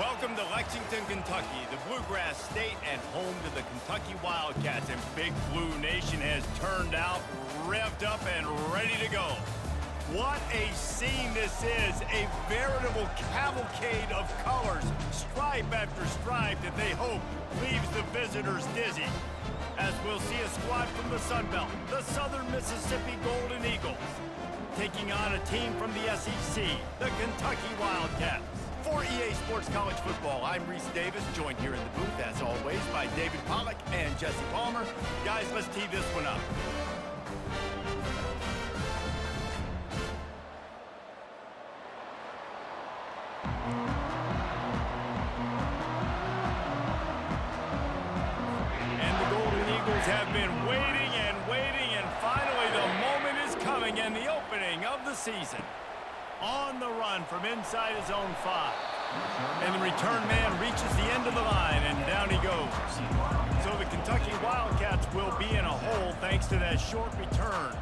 Welcome to Lexington, Kentucky, the Bluegrass State and home to the Kentucky Wildcats. And Big Blue Nation has turned out, revved up, and ready to go. What a scene this is, a veritable cavalcade of colors, stripe after stripe that they hope leaves the visitors dizzy. As we'll see a squad from the Sun Belt, the Southern Mississippi Golden Eagles, taking on a team from the SEC, the Kentucky Wildcats. For EA Sports College Football, I'm Reese Davis, joined here in the booth, as always, by David Pollack and Jesse Palmer. Guys, let's tee this one up. And the Golden Eagles have been waiting and finally the moment is coming and the opening of the season. On the run from inside his own 5. And the return man reaches the end of the line, and down he goes. So the Kentucky Wildcats will be in a hole thanks to that short return.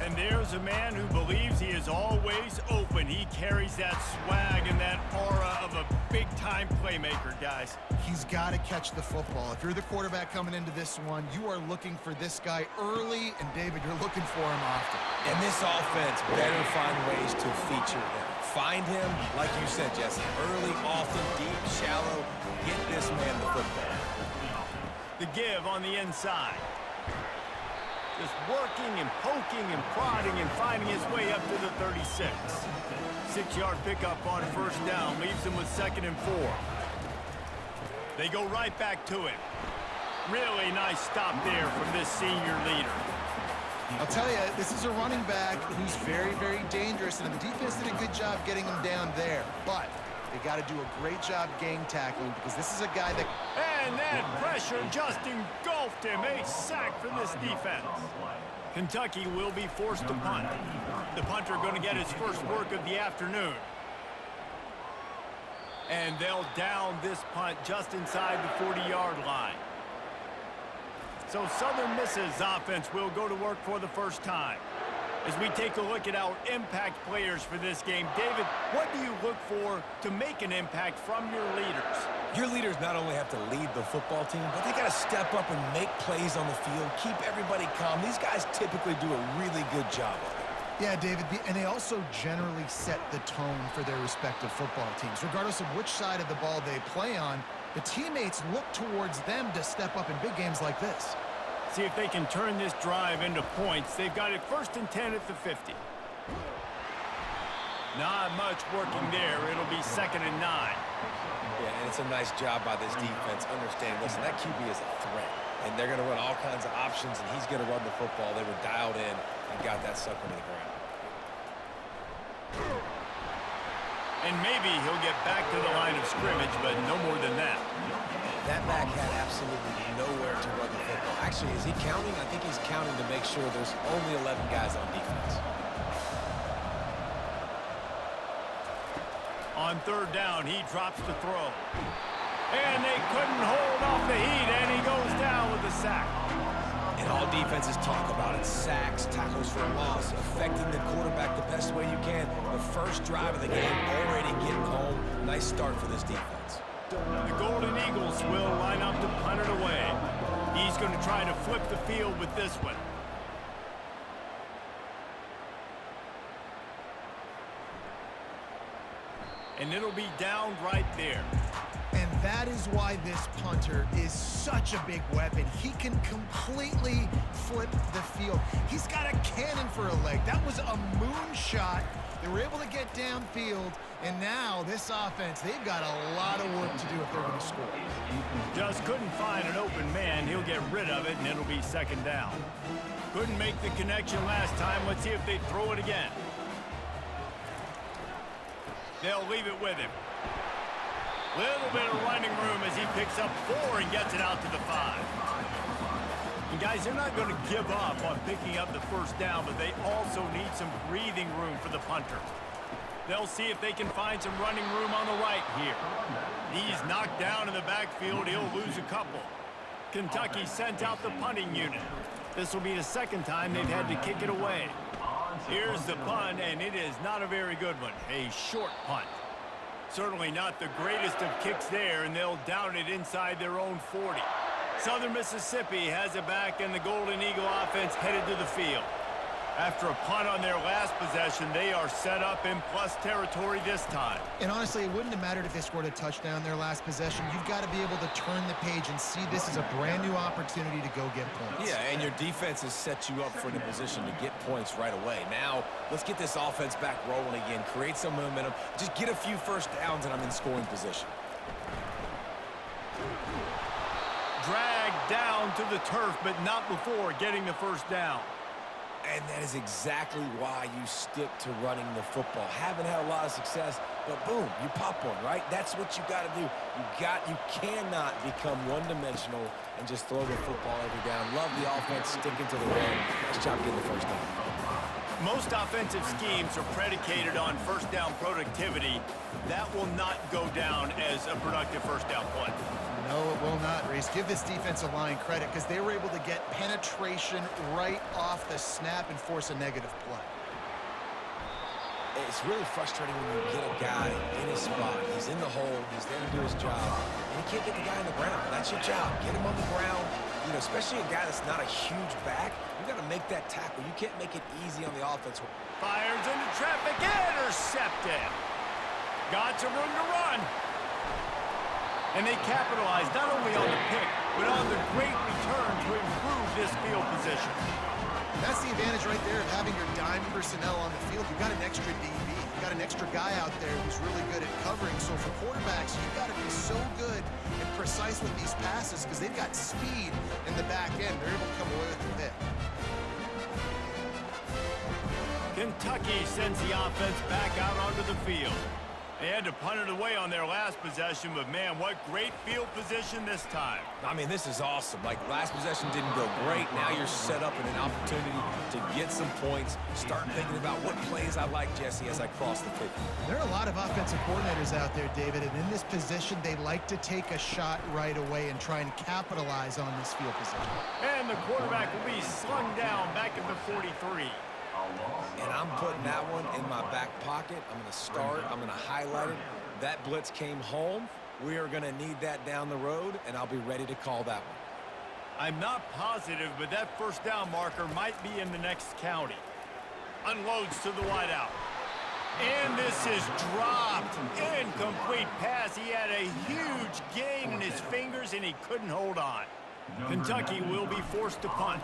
And there's a man who believes he is always open. He carries that swag and that aura of a big-time playmaker, guys. He's got to catch the football. If you're the quarterback coming into this one, you are looking for this guy early, and David, you're looking for him often. And this offense better find ways to feature him. Find him, like you said, Jesse, early, often, deep, shallow. Get this man the football. The give on the inside. Just working and poking and prodding and finding his way up to the 36. 6-yard pickup on first down leaves him with 2nd and 4. They go right back to it. Really nice stop there from this senior leader. I'll tell you, this is a running back who's very, very dangerous, and the defense did a good job getting him down there. But they got to do a great job game tackling because this is a guy that... And that pressure just engulfed him. A sack for this defense. Kentucky will be forced to punt. The punter going to get his first work of the afternoon. And they'll down this punt just inside the 40-yard line. So Southern Miss's offense will go to work for the first time. As we take a look at our impact players for this game, David, what do you look for to make an impact from your leaders? Your leaders not only have to lead the football team, but they got to step up and make plays on the field, keep everybody calm. These guys typically do a really good job of it. Yeah, David, and they also generally set the tone for their respective football teams. Regardless of which side of the ball they play on, the teammates look towards them to step up in big games like this. See if they can turn this drive into points. They've got it 1st and 10 at the 50. Not much working there. It'll be 2nd and 9. Yeah, and it's a nice job by this defense. Understand, listen, that QB is a threat. And they're going to run all kinds of options, and he's going to run the football. They were dialed in and got that sucker to the ground. And maybe he'll get back to the line of scrimmage, but no more than that. That back had absolutely nowhere to run the football. Actually, is he counting? I think he's counting to make sure there's only 11 guys on defense. On 3rd down, he drops the throw. And they couldn't hold off the heat, and he goes down with a sack. And all defenses talk about it. Sacks, tackles for a loss, affecting the quarterback the best way you can. The first drive of the game, already getting home. Nice start for this defense. The Golden Eagles will line up to punt it away. He's going to try to flip the field with this one. And it'll be down right there. And that is why this punter is such a big weapon. He can completely flip the field. He's got a cannon for a leg. That was a moonshot. They were able to get downfield, and now this offense, they've got a lot of work to do if they're going to score. Just couldn't find an open man. He'll get rid of it, and it'll be 2nd down. Couldn't make the connection last time. Let's see if they throw it again. They'll leave it with him. Little bit of running room as he picks up 4 and gets it out to the 5. And guys, they're not going to give up on picking up the 1st down, but they also need some breathing room for the punter. They'll see if they can find some running room on the right here. He's knocked down in the backfield. He'll lose a couple. Kentucky sent out the punting unit. This will be the 2nd time they've had to kick it away. Here's the punt, and it is not a very good one. A short punt. Certainly not the greatest of kicks there, and they'll down it inside their own 40. Southern Mississippi has it back, and the Golden Eagle offense headed to the field. After a punt on their last possession, they are set up in plus territory this time. And honestly, it wouldn't have mattered if they scored a touchdown their last possession. You've got to be able to turn the page and see this as a brand new opportunity to go get points. Yeah, and your defense has set you up for the position to get points right away. Now, let's get this offense back rolling again, create some momentum, just get a few first downs, and I'm in scoring position. Dragged down to the turf, but not before getting the first down. And that is exactly why you stick to running the football. Haven't had a lot of success, but boom, you pop one, right? That's what you got to do. You cannot become one-dimensional and just throw the football every down. Love the offense sticking to the run. Nice job getting the first down. Most offensive schemes are predicated on first down productivity. That will not go down as a productive first down play. No, it will not, Reese. Give this defensive line credit because they were able to get penetration right off the snap and force a negative play. It's really frustrating when you get a guy in his spot. He's in the hole. He's there to do his job. And you can't get the guy on the ground. That's your job. Get him on the ground. You know, especially a guy that's not a huge back. You got to make that tackle. You can't make it easy on the offense. Fires into traffic. Intercepted. Got some room to run. And they capitalize not only on the pick, but on the great return to improve this field position. And that's the advantage right there of having your dime personnel on the field. You've got an extra DB. You've got an extra guy out there who's really good at covering. So for quarterbacks, you've got to be so good and precise with these passes because they've got speed in the back end. They're able to come away with the pick. Kentucky sends the offense back out onto the field. They had to punt it away on their last possession, but man, what great field position this time. I mean, this is awesome. Like, last possession didn't go great. Now you're set up in an opportunity to get some points. Start thinking about what plays I like, Jesse, as I cross the 50. There are a lot of offensive coordinators out there, David, and in this position, they like to take a shot right away and try and capitalize on this field position. And the quarterback will be slung down back at the 43. And I'm putting that one in my back pocket. I'm going to start. I'm going to highlight it. That blitz came home. We are going to need that down the road, and I'll be ready to call that one. I'm not positive, but that first down marker might be in the next county. Unloads to the wideout. And this is dropped. Incomplete pass. He had a huge gain in his fingers, and he couldn't hold on. Kentucky will be forced to punt.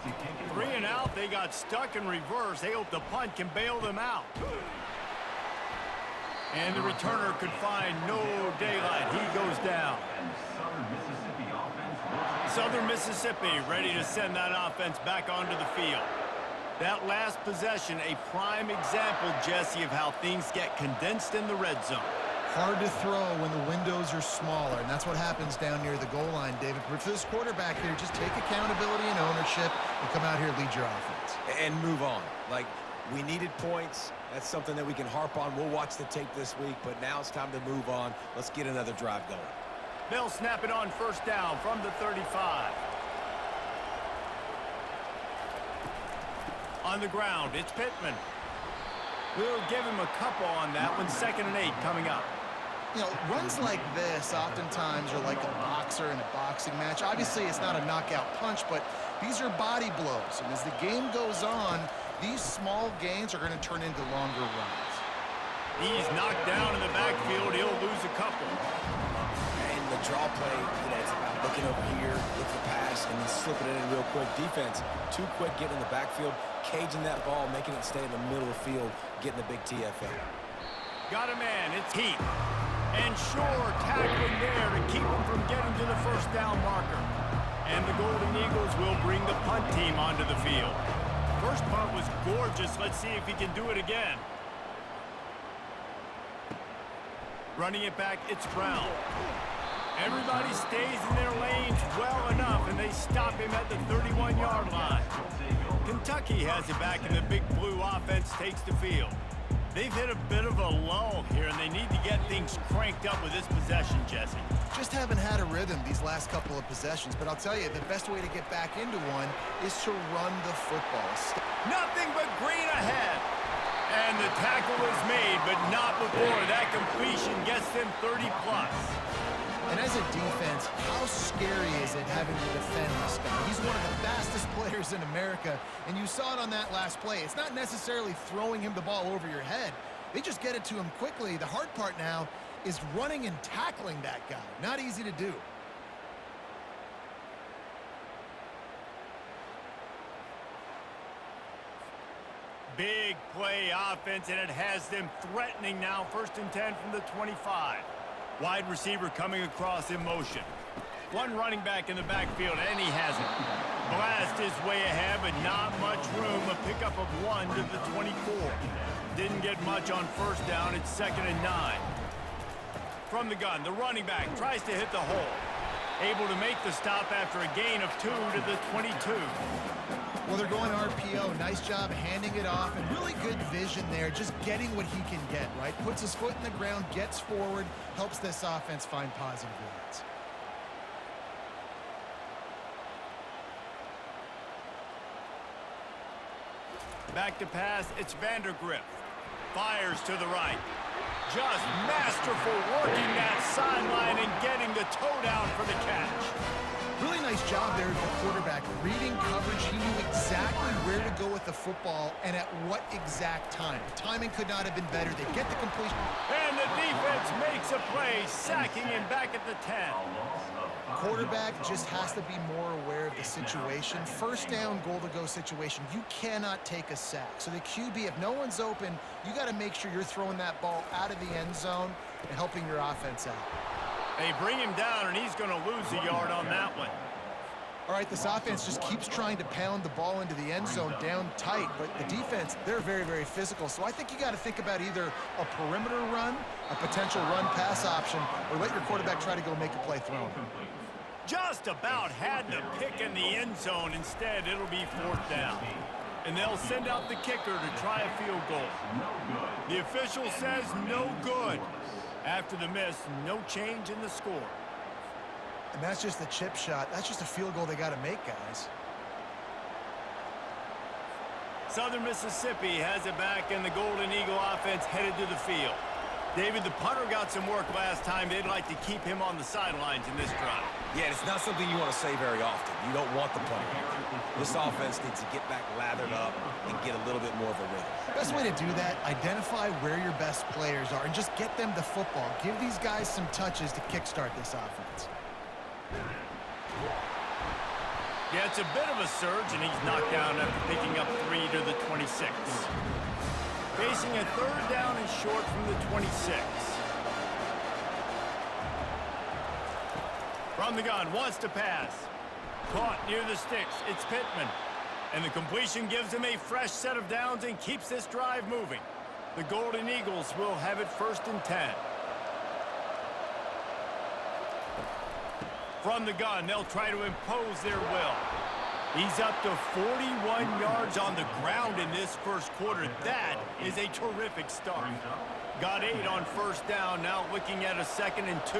3 and out, they got stuck in reverse. They hope the punt can bail them out. And the returner could find no daylight. He goes down. Southern Mississippi ready to send that offense back onto the field. That last possession, a prime example, Jesse, of how things get condensed in the red zone. Hard to throw when the windows are smaller, and that's what happens down near the goal line, David. But for this quarterback here, just take accountability and ownership and come out here and lead your offense. And move on. Like, we needed points. That's something that we can harp on. We'll watch the tape this week, but now it's time to move on. Let's get another drive going. They'll snap it on first down from the 35. On the ground, it's Pittman. We'll give him a couple on that one. 2nd and 8 coming up. You know, runs like this oftentimes are like a boxer in a boxing match. Obviously, it's not a knockout punch, but these are body blows. And as the game goes on, these small gains are going to turn into longer runs. He's knocked down in the backfield. He'll lose a couple. And the draw play, you know, it's about looking over here, look for pass, and then slipping it in real quick. Defense, too quick getting in the backfield, caging that ball, making it stay in the middle of the field, getting the big TFA. Got a man. It's Heath. And Shore tackling there to keep him from getting to the first down marker. And the Golden Eagles will bring the punt team onto the field. First punt was gorgeous. Let's see if he can do it again. Running it back, it's Brown. Everybody stays in their lanes well enough, and they stop him at the 31-yard line. Kentucky has it back, and the Big Blue offense takes the field. They've hit a bit of a lull here, and they need to get things cranked up with this possession, Jesse. Just haven't had a rhythm these last couple of possessions, but I'll tell you, the best way to get back into one is to run the football. Nothing but green ahead. And the tackle is made, but not before that completion gets them 30+. And as a defense, how scary is it having to defend this guy? He's one of the fastest players in America, and you saw it on that last play. It's not necessarily throwing him the ball over your head. They just get it to him quickly. The hard part now is running and tackling that guy. Not easy to do. Big play offense, and it has them threatening now. 1st and 10 from the 25. Wide receiver coming across in motion. One running back in the backfield, and he has it. Blast his way ahead, but not much room. A pickup of 1 to the 24. Didn't get much on 1st down. It's 2nd and 9. From the gun, the running back tries to hit the hole. Able to make the stop after a gain of 2 to the 22. Well, they're going RPO. Nice job handing it off, and really good vision there, just getting what he can get, right? Puts his foot in the ground, gets forward, helps this offense find positive yards. Back to pass, it's Vandergriff. Fires to the right. Just masterful working that sideline and getting the toe down for the catch. Really nice job there as the quarterback. Reading coverage, he knew exactly where to go with the football and at what exact time. The timing could not have been better. They get the completion. And the defense makes a play, sacking him back at the 10. Quarterback just has to be more aware of the situation. 1st down, goal-to-go situation. You cannot take a sack. So the QB, if no one's open, you got to make sure you're throwing that ball out of the end zone and helping your offense out. They bring him down, and he's going to lose a yard on that one. All right, this offense just keeps trying to pound the ball into the end zone down tight, but the defense, they're very, very physical. So I think you got to think about either a perimeter run, a potential run-pass option, or let your quarterback try to go make a play throwing. Just about had the pick in the end zone. Instead, it'll be 4th down. And they'll send out the kicker to try a field goal. The official says no good. After the miss, no change in the score. And that's just a chip shot. That's just a field goal they got to make, guys. Southern Mississippi has it back, and the Golden Eagle offense headed to the field. David, the punter got some work last time. They'd like to keep him on the sidelines in this drive. Yeah, it's not something you want to say very often. You don't want the punter. This offense needs to get back lathered up and get a little bit more of a rhythm. Best way to do that, identify where your best players are and just get them the football. Give these guys some touches to kickstart this offense. Gets a bit of a surge, and he's knocked down after picking up 3 to the 26. Facing a 3rd down and short from the 26. From the gun, wants to pass. Caught near the sticks, it's Pittman. And the completion gives him a fresh set of downs and keeps this drive moving. The Golden Eagles will have it 1st and 10. From the gun, they'll try to impose their will. He's up to 41 yards on the ground in this 1st quarter. That is a terrific start. Got 8 on 1st down, now looking at a 2nd and 2.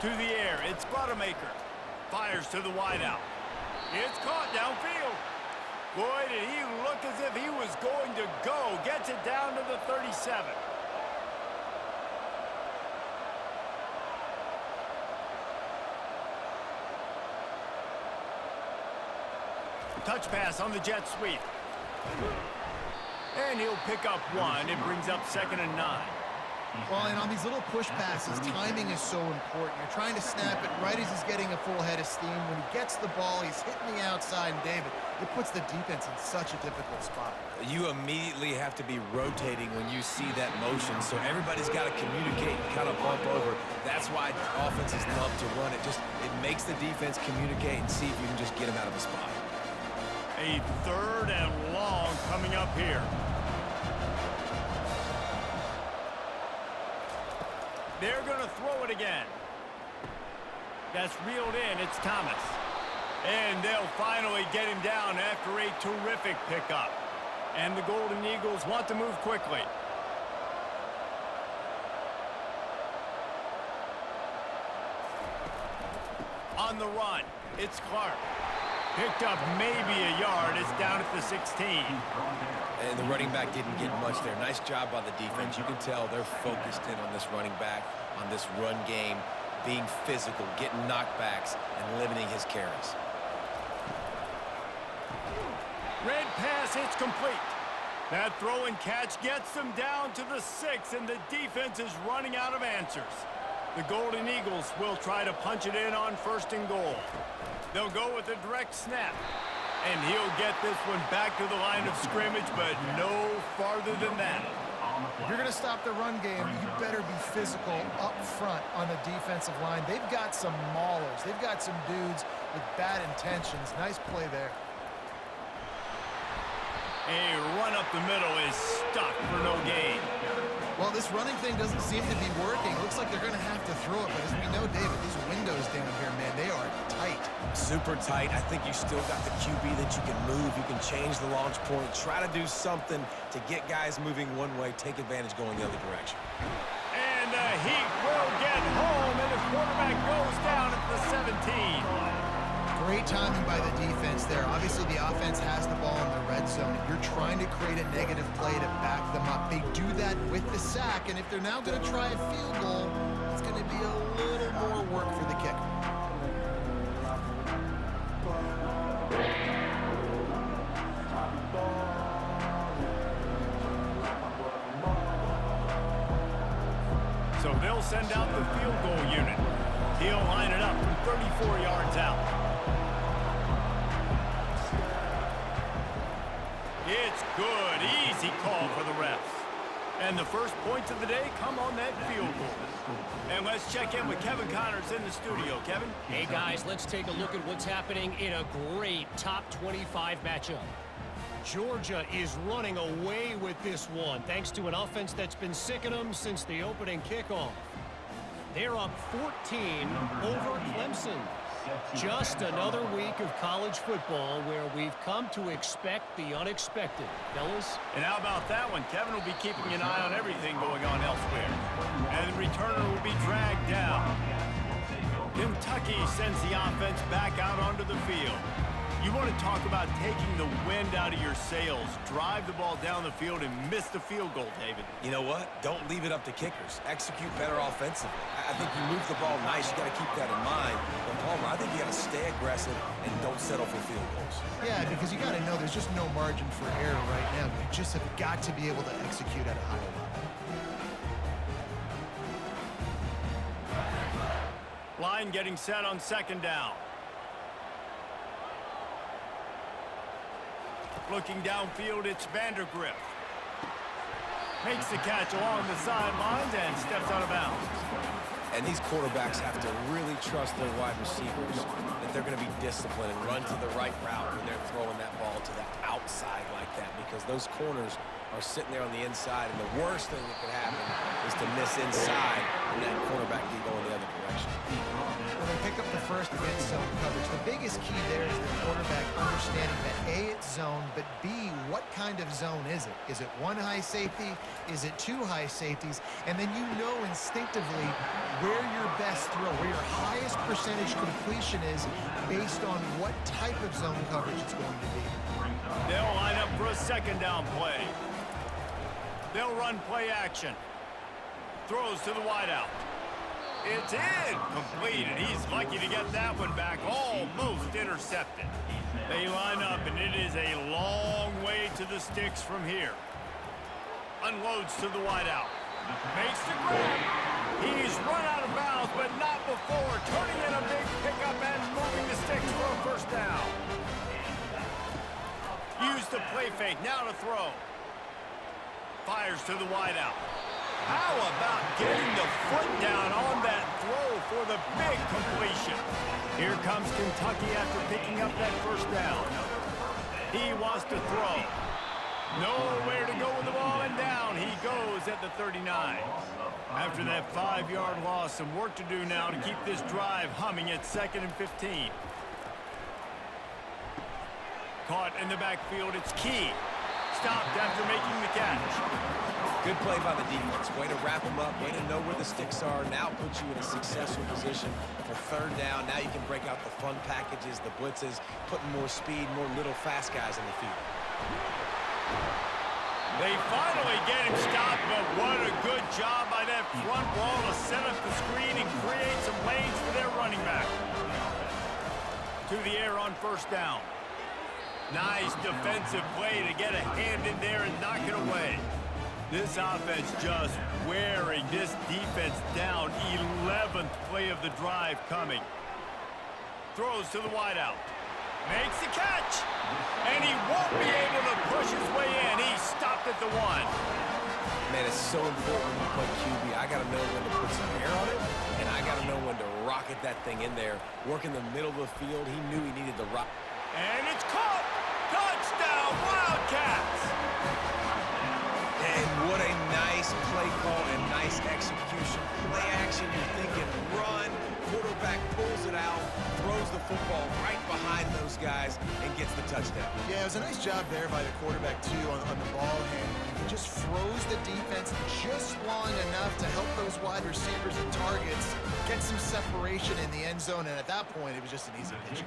To the air, it's Buttemaker. Fires to the wideout. It's caught downfield. Boy, did he look as if he was going to go. Gets it down to the 37. Touch pass on the jet sweep. And he'll pick up 1. It brings up 2nd and 9. Well, and on these little push passes, timing is so important. You're trying to snap it right as he's getting a full head of steam. When he gets the ball, he's hitting the outside, and David, it puts the defense in such a difficult spot. You immediately have to be rotating when you see that motion, so everybody's got to communicate and kind of bump over. That's why offenses love to run it. It makes the defense communicate and see if you can just get them out of a spot. A 3rd and long coming up here. They're going to throw it again. That's reeled in. It's Thomas. And they'll finally get him down after a terrific pickup. And the Golden Eagles want to move quickly. On the run, it's Clark. Picked up maybe a yard. It's down at the 16. And the running back didn't get much there. Nice job by the defense. You can tell they're focused in on this running back, on this run game, being physical, getting knockbacks, and limiting his carries. Red pass, it's complete. That throw and catch gets them down to the 6, and the defense is running out of answers. The Golden Eagles will try to punch it in on 1st and goal. They'll go with a direct snap. And he'll get this one back to the line of scrimmage, but no farther than that. If you're going to stop the run game, you better be physical up front on the defensive line. They've got some maulers. They've got some dudes with bad intentions. Nice play there. A run up the middle is stuck for no gain. Well, this running thing doesn't seem to be working. Looks like they're going to have to throw it. But as we know, David, these windows down here, man, they are tight. Super tight. I think you still got the QB that you can move. You can change the launch point. Try to do something to get guys moving one way. Take advantage going the other direction. And the Heat will get home, and the quarterback goes down at the 17. Great timing by the defense there. Obviously, the offense has the ball in the red zone. You're trying to create a negative play to back them up. They do that with the sack, and if they're now going to try a field goal, it's going to be a little more work for the kicker. So they'll send out the field goal unit. He'll line it up from 34 yards out. It's good. Easy call for the refs. And the first points of the day come on that field goal. And let's check in with Kevin Connors in the studio. Kevin? Hey, guys, let's take a look at what's happening in a great top 25 matchup. Georgia is running away with this one, thanks to an offense that's been sicking them since the opening kickoff. They're up 14 over Clemson. Just another week of college football where we've come to expect the unexpected. Fellas? And how about that one? Kevin will be keeping an eye on everything going on elsewhere. And the returner will be dragged down. Kentucky sends the offense back out onto the field. You want to talk about taking the wind out of your sails. Drive the ball down the field and miss the field goal, David. You know what? Don't leave it up to kickers. Execute better offensively. I think you move the ball nice. You got to keep that in mind. But Palmer, I think you got to stay aggressive and don't settle for field goals. Yeah, because you got to know there's just no margin for error right now. You just have got to be able to execute at a high level. Line getting set on 2nd down. Looking downfield, it's Vandergrift. Makes the catch along the sidelines and steps out of bounds. And these quarterbacks have to really trust their wide receivers that they're going to be disciplined and run to the right route when they're throwing that ball to the outside like that, because those corners are sitting there on the inside, and the worst thing that could happen is to miss inside and that quarterback be going the other direction. When they pick up the first against zone coverage, the biggest key there is the quarterback understanding that A, it's zone, but B, what kind of zone is it? Is it one high safety? Is it two high safeties? And then you know instinctively where your best throw, where your highest percentage completion is based on what type of zone coverage it's going to be. They'll line up for a 2nd down play. They'll run play action. Throws to the wideout. It's in. Complete, and he's lucky to get that one back. Almost intercepted. They line up, and it is a long way to the sticks from here. Unloads to the wideout. Makes the grab. He's run out of bounds, but not before. Turning in a big pickup and moving the sticks for a 1st down. Use the play fake. Now to throw. Fires to the wideout. How about getting the foot down on that throw for the big completion? Here comes Kentucky after picking up that 1st down. He wants to throw. Nowhere to go with the ball, and down he goes at the 39. After that 5-yard loss, some work to do now to keep this drive humming at 2nd and 15. Caught in the backfield, it's Key. Stopped after making the catch. Good play by the defense. Way to wrap them up. Way to know where the sticks are. Now put you in a successful position for third down. Now you can break out the fun packages, the blitzes, putting more speed, more little fast guys in the field. They finally get him stopped, but what a good job by that front wall to set up the screen and create some lanes for their running back. To the air on first down. Nice defensive play to get a hand in there and knock it away. This offense just wearing this defense down. 11th play of the drive coming. Throws to the wideout. Makes the catch. And he won't be able to push his way in. He stopped at the 1. Man, it's so important when you play QB. I got to know when to put some air on it, and I got to know when to rocket that thing in there. Work in the middle of the field. He knew he needed the rock. And it's caught. Touchdown, Wildcats. And what a nice play call and nice execution. Play action, you're thinking run. Quarterback pulls it out, throws the football right behind those guys, and gets the touchdown. Yeah, it was a nice job there by the quarterback, too, on the ball handling. He just froze the defense just long enough to help those wide receivers and targets get some separation in the end zone, and at that point, it was just an easy pitch.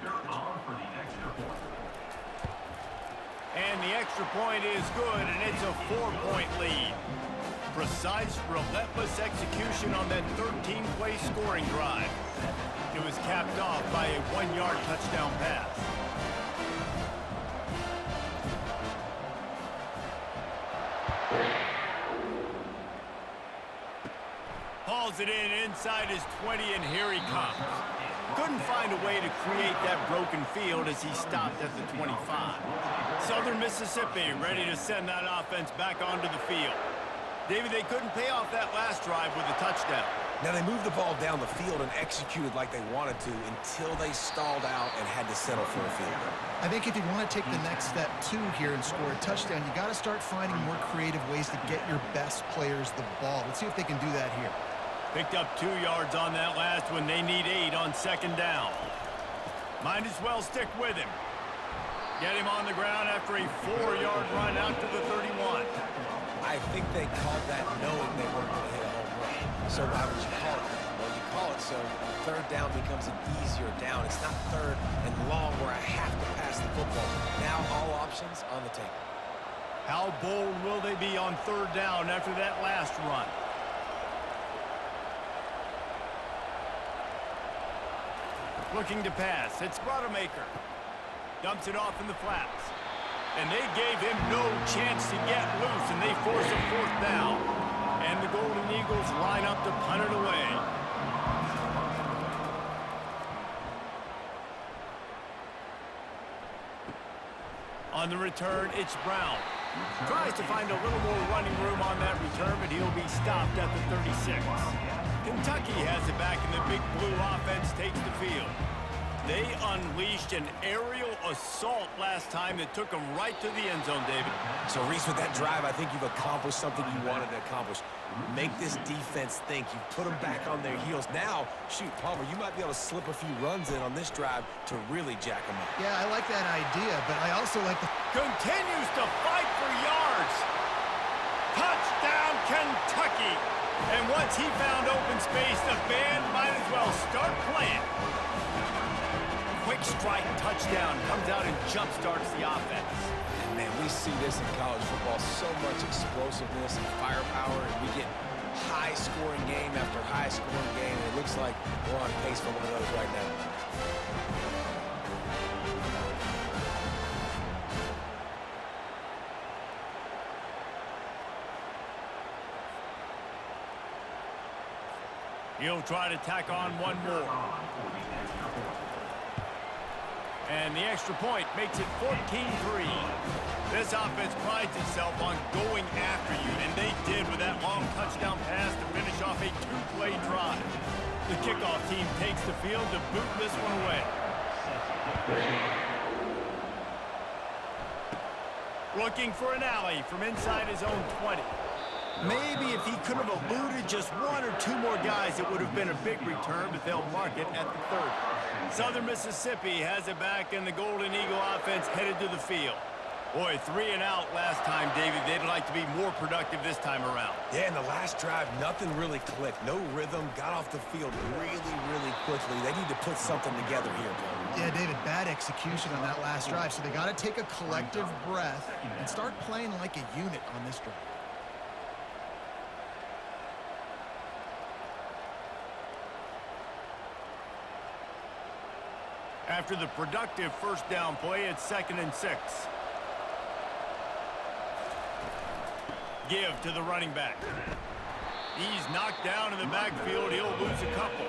And the extra point is good, and it's a 4-point lead. Precise, relentless execution on that 13-play scoring drive. It was capped off by a 1-yard touchdown pass. Hauls it in inside his 20, and here he comes. Couldn't find a way to create that broken field as he stopped at the 25. Southern Mississippi ready to send that offense back onto the field. David, they couldn't pay off that last drive with a touchdown. Now, they moved the ball down the field and executed like they wanted to until they stalled out and had to settle for a field goal. I think if you want to take the next step, too, here and score a touchdown, you got to start finding more creative ways to get your best players the ball. Let's see if they can do that here. Picked up 2 yards on that last one. They need 8 on second down. Might as well stick with him. Get him on the ground after a 4-yard run out to the 31. I think they called that knowing they weren't going to hit a home run. So why would you call it that? Well, you call it so third down becomes an easier down. It's not third and long where I have to pass the football. Now all options on the table. How bold will they be on third down after that last run? Looking to pass. It's Rodemaker. Dumps it off in the flats. And they gave him no chance to get loose, and they force a 4th down. And the Golden Eagles line up to punt it away. On the return, it's Brown. Tries to find a little more running room on that return, but he'll be stopped at the 36. Kentucky has it back, and the Big Blue offense takes the field. They unleashed an aerial assault last time that took them right to the end zone, David. So, Reese, with that drive, I think you've accomplished something you wanted to accomplish. Make this defense think. You put them back on their heels. Now, shoot, Palmer, you might be able to slip a few runs in on this drive to really jack them up. Yeah, I like that idea, but I also like the... Continues to fight for yards. Touchdown, Kentucky. And once he found open space, the band might as well start playing. Quick strike touchdown comes out and jump-starts the offense. And man, we see this in college football, so much explosiveness and firepower, and we get high-scoring game after high-scoring game, and it looks like we're on pace for one of those right now. He'll try to tack on one more. And the extra point makes it 14-3. This offense prides itself on going after you, and they did with that long touchdown pass to finish off a 2-play drive. The kickoff team takes the field to boot this one away. Looking for an alley from inside his own 20. Maybe if he could have eluded just 1 or 2 more guys, it would have been a big return, but they'll mark it at the 30. Southern Mississippi has it back, and the Golden Eagle offense headed to the field. Boy, 3 and out last time, David. They'd like to be more productive this time around. Yeah, in the last drive, nothing really clicked. No rhythm, got off the field really quickly. They need to put something together here, bro. Yeah, David, bad execution on that last drive, so they got to take a collective breath and start playing like a unit on this drive. After the productive first down play, it's 2nd and 6. Give to the running back. He's knocked down in the backfield. He'll lose a couple.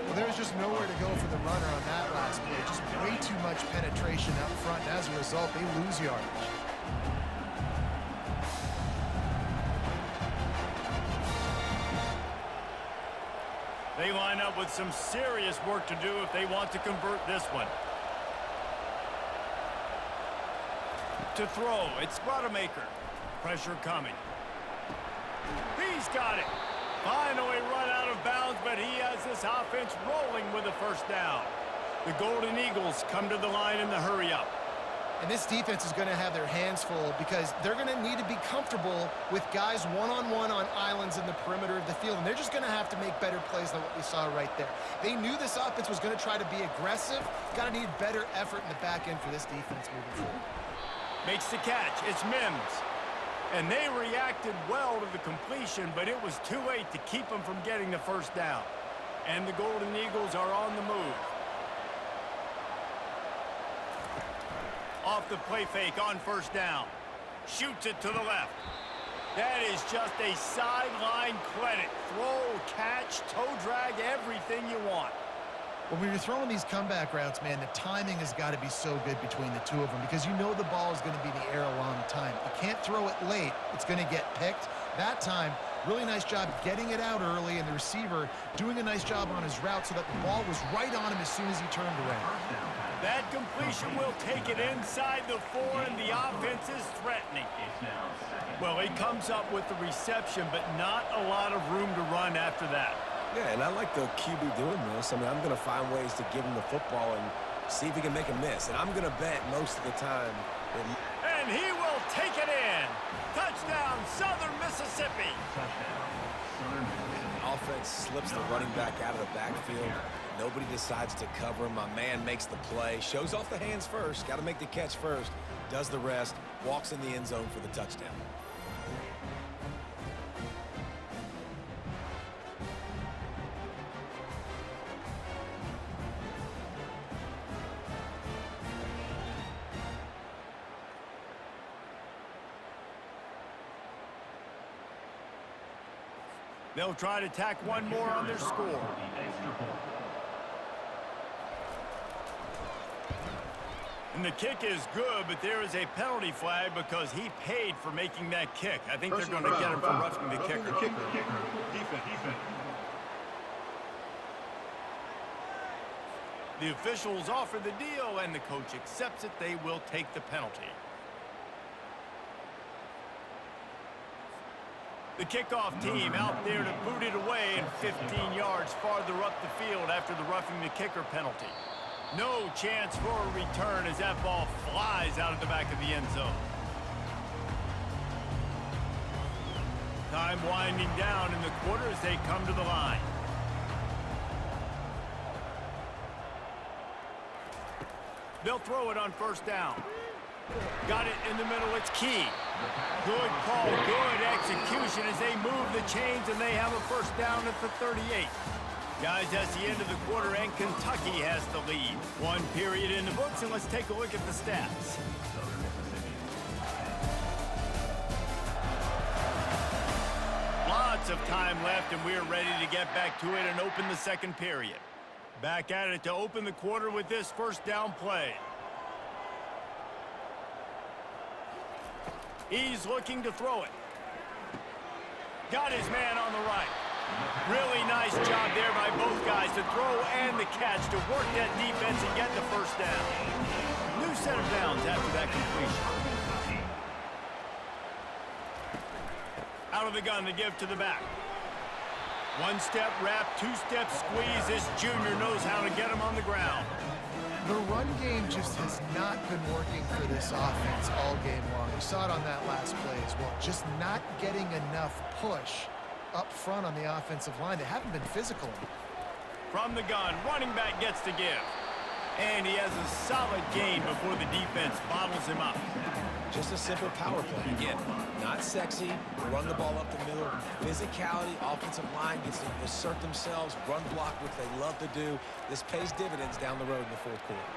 Well, there was just nowhere to go for the runner on that last play. Just way too much penetration up front, and as a result, they lose yardage. They line up with some serious work to do if they want to convert this one. To throw, it's Rodemaker. Pressure coming. He's got it. Finally run out of bounds, but he has this offense rolling with a first down. The Golden Eagles come to the line in the hurry-up. And this defense is going to have their hands full because they're going to need to be comfortable with guys one-on-one on islands in the perimeter of the field, and they're just going to have to make better plays than what we saw right there. They knew this offense was going to try to be aggressive. Got to need better effort in the back end for this defense moving forward. Makes the catch. It's Mims. And they reacted well to the completion, but it was too late to keep them from getting the first down. And the Golden Eagles are on the move. Off the play fake on first down. Shoots it to the left. That is just a sideline credit. Throw, catch, toe drag, everything you want. Well, when you're throwing these comeback routes, man, the timing has got to be so good between the two of them because you know the ball is going to be in the air a long time. You can't throw it late. It's going to get picked. That time, really nice job getting it out early, and the receiver doing a nice job on his route so that the ball was right on him as soon as he turned around. That completion will take it inside the 4, and the offense is threatening. Well, he comes up with the reception, but not a lot of room to run after that. Yeah, and I like the QB doing this. I mean, I'm going to find ways to give him the football and see if he can make a miss. And I'm going to bet most of the time that and he will take it in. Touchdown, Southern Mississippi. offense slips the running back out of the backfield. Nobody decides to cover him. My man makes the play. Shows off the hands first. Got to make the catch first. Does the rest. Walks in the end zone for the touchdown. They'll try to tack one more on their score. And the kick is good, but there is a penalty flag because he paid for making that kick. I think they're going to get him for roughing the kicker. Defense. The officials offer the deal, and the coach accepts it. They will take the penalty. The kickoff team out there to boot it away and 15 yards farther up the field after the roughing the kicker penalty. No chance for a return as that ball flies out of the back of the end zone. Time winding down in the quarter as they come to the line. They'll throw it on first down. Got it in the middle. It's Key. Good call, good execution as they move the chains, and they have a first down at the 38. Guys, that's the end of the quarter, and Kentucky has the lead. One period in the books, and let's take a look at the stats. Lots of time left, and we're ready to get back to it and open the second period. Back at it to open the quarter with this first down play. He's looking to throw it. Got his man on the right. Really nice job there by both guys to throw and the catch to work that defense and get the first down. New set of downs after that completion. Out of the gun to give to the back. One step wrap, two step squeeze. This junior knows how to get him on the ground. The run game just has not been working for this offense all game long. We saw it on that last play as well. Just not getting enough push up front on the offensive line. They haven't been physical enough. From the gun, running back gets to give. And he has a solid gain before the defense bottles him up. Just a simple power play. Again, not sexy, run the ball up the middle. Physicality, offensive line gets to assert themselves, run block, which they love to do. This pays dividends down the road in the fourth quarter.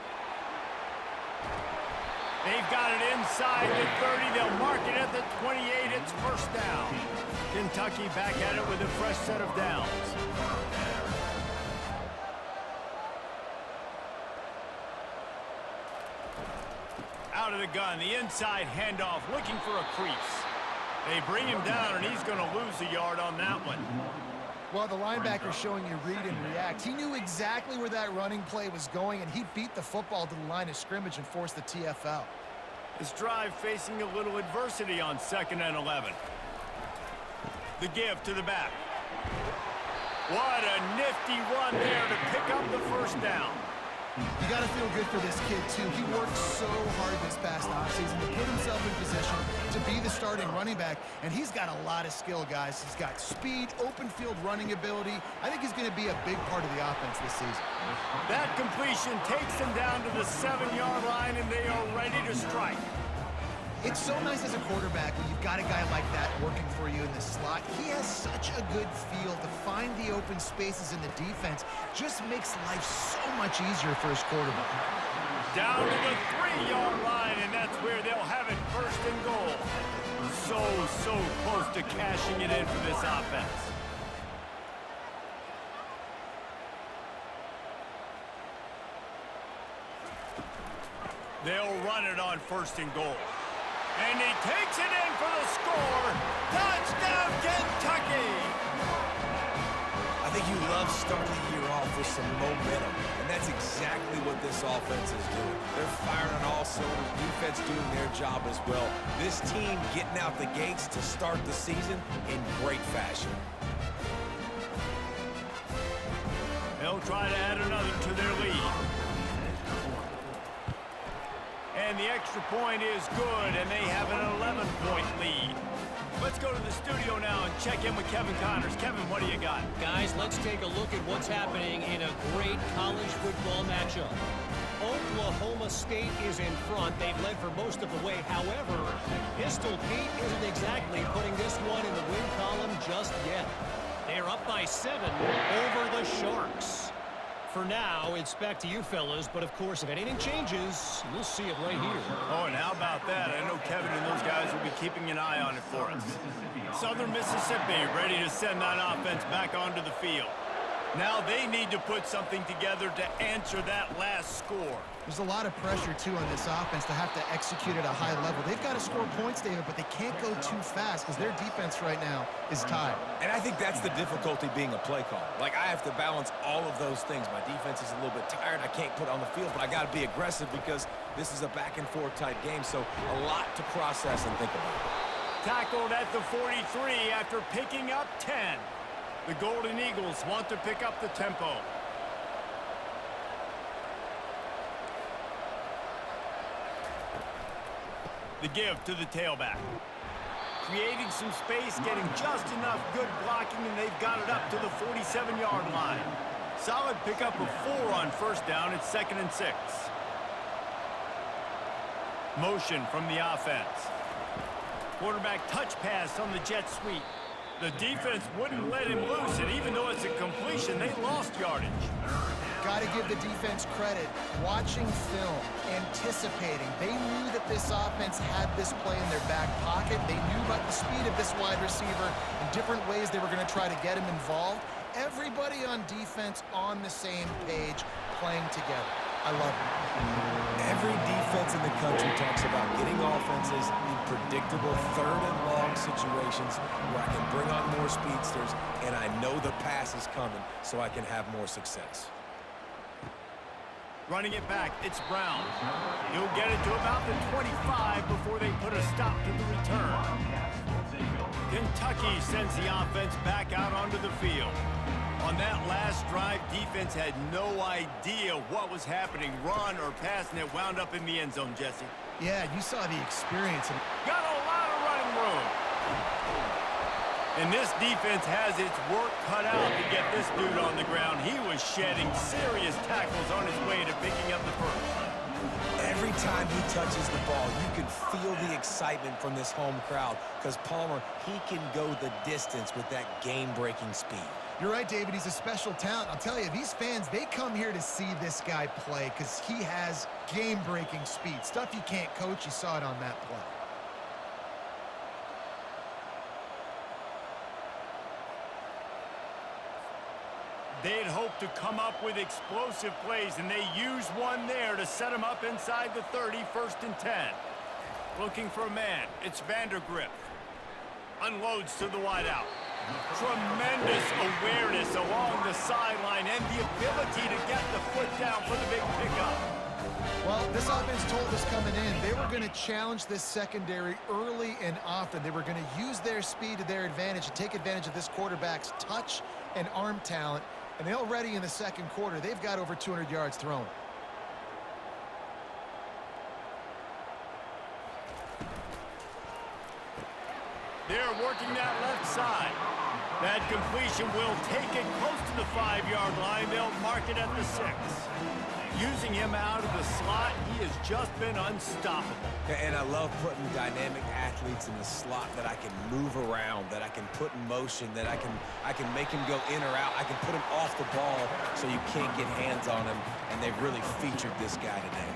They've got it inside the 30. They'll mark it at the 28. It's first down. Kentucky back at it with a fresh set of downs. Out of the gun, the inside handoff, looking for a crease. They bring him down, and he's going to lose a yard on that one. Well, the linebacker's showing you read and react. He knew exactly where that running play was going, and he beat the football to the line of scrimmage and forced the TFL. This drive facing a little adversity on 2nd and 11. The give to the back. What a nifty run there to pick up the first down. You got to feel good for this kid, too. He worked so hard this past offseason to put himself in position to be the starting running back, and he's got a lot of skill, guys. He's got speed, open field running ability. I think he's going to be a big part of the offense this season. That completion takes them down to the 7-yard line, and they are ready to strike. It's so nice as a quarterback when you've got a guy like that working for you in the slot. He has such a good feel to find the open spaces in the defense. Just makes life so much easier for his quarterback. Down to the 3-yard line, and that's where they'll have it first and goal. So close to cashing it in for this offense. They'll run it on first and goal. And he takes it in for the score. Touchdown, Kentucky! I think you love starting the year off with some momentum, and that's exactly what this offense is doing. They're firing on all cylinders, defense doing their job as well. This team getting out the gates to start the season in great fashion. They'll try to add another to their lead. And the extra point is good, and they have an 11-point lead. Let's go to the studio now and check in with Kevin Connors. Kevin, what do you got? Guys, let's take a look at what's happening in a great college football matchup. Oklahoma State is in front. They've led for most of the way. However, Pistol Pete isn't exactly putting this one in the win column just yet. They're up by 7 over the Sharks. For now, it's back to you fellas, but of course, if anything changes, you'll see it right here. Oh, and how about that? I know Kevin and those guys will be keeping an eye on it for us. Southern Mississippi ready to send that offense back onto the field. Now they need to put something together to answer that last score. There's a lot of pressure, too, on this offense to have to execute at a high level. They've got to score points, David, but they can't go too fast because their defense right now is tired. And I think that's the difficulty being a play caller. Like, I have to balance all of those things. My defense is a little bit tired. I can't put on the field, but I got to be aggressive because this is a back-and-forth type game, so a lot to process and think about. Tackled at the 43 after picking up 10. The Golden Eagles want to pick up the tempo. The give to the tailback. Creating some space, getting just enough good blocking, and they've got it up to the 47-yard line. Solid pickup of 4 on first down. It's 2nd and 6. Motion from the offense. Quarterback touch pass on the jet sweep. The defense wouldn't let him loose, and even though it's a completion, they lost yardage. Got to give the defense credit. Watching film, anticipating. They knew that this offense had this play in their back pocket. They knew about the speed of this wide receiver and different ways they were going to try to get him involved. Everybody on defense on the same page, playing together. I love it. Every defense in the country talks about getting offenses in predictable third and long situations where I can bring on more speedsters and I know the pass is coming so I can have more success. Running it back, it's Brown. He'll get it to about the 25 before they put a stop to the return. Kentucky sends the offense back out onto the field. On that last drive, defense had no idea what was happening, run or pass, and it wound up in the end zone, Jesse. Yeah, you saw the experience. Got a lot of running room. And this defense has its work cut out to get this dude on the ground. He was shedding serious tackles on his way to picking up the first. Every time he touches the ball, you can feel the excitement from this home crowd because Palmer, he can go the distance with that game-breaking speed. You're right, David. He's a special talent. I'll tell you, these fans, they come here to see this guy play because he has game-breaking speed. Stuff you can't coach. You saw it on that play. They had hoped to come up with explosive plays, and they used one there to set them up inside the 30, 1st and 10. Looking for a man. It's Vandergrift. Unloads to the wideout. Tremendous awareness along the sideline and the ability to get the foot down for the big pickup. Well, this offense told us coming in they were going to challenge this secondary early and often. They were going to use their speed to their advantage and take advantage of this quarterback's touch and arm talent. And already in the second quarter, they've got over 200 yards thrown. They're working that left side. That completion will take it close to the 5-yard line. They'll mark it at the 6. Using him out of the slot, he has just been unstoppable. And I love putting dynamic athletes in the slot that I can move around, that I can put in motion, that I can make him go in or out. I can put him off the ball so you can't get hands on him, and they've really featured this guy today.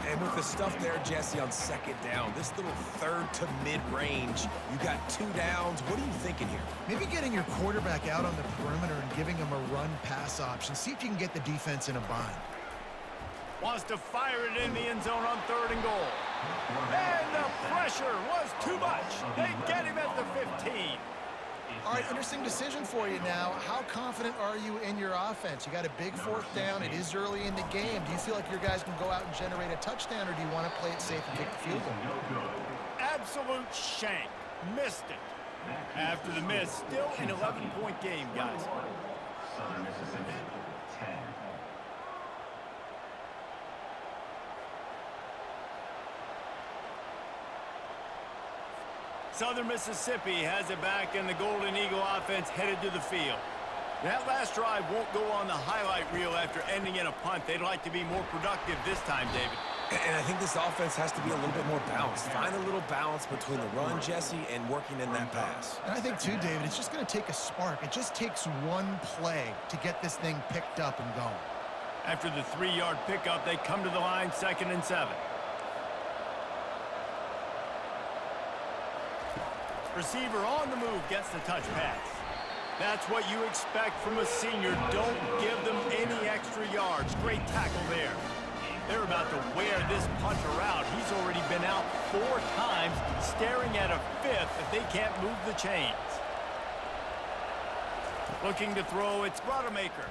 And with the stuff there, Jesse, on 2nd down, this little 3rd to mid-range, you got 2 downs. What are you thinking here? Maybe getting your quarterback out on the perimeter and giving him a run-pass option. See if you can get the defense in a bind. Wants to fire it in the end zone on 3rd and goal. And the pressure was too much. They get him at the 15. All right, interesting decision for you now. How confident are you in your offense? You got a big 4th down. It is early in the game. Do you feel like your guys can go out and generate a touchdown, or do you want to play it safe and kick the field goal? Absolute shank. Missed it. After the miss, still an 11-point game, guys. Southern Mississippi, 10. Southern Mississippi has it back, and the Golden Eagle offense headed to the field. That last drive won't go on the highlight reel after ending in a punt. They'd like to be more productive this time, David. And I think this offense has to be a little bit more balanced. Find a little balance between the run, Jesse, and working in that pass. And I think, too, David, it's just going to take a spark. It just takes one play to get this thing picked up and going. After the 3-yard pickup, they come to the line, 2nd and 7. Receiver on the move gets the touch pass. That's what you expect from a senior. Don't give them any extra yards. Great tackle there. They're about to wear this punter out. He's already been out 4 times, staring at a 5th if they can't move the chains. Looking to throw, it's Rodemaker.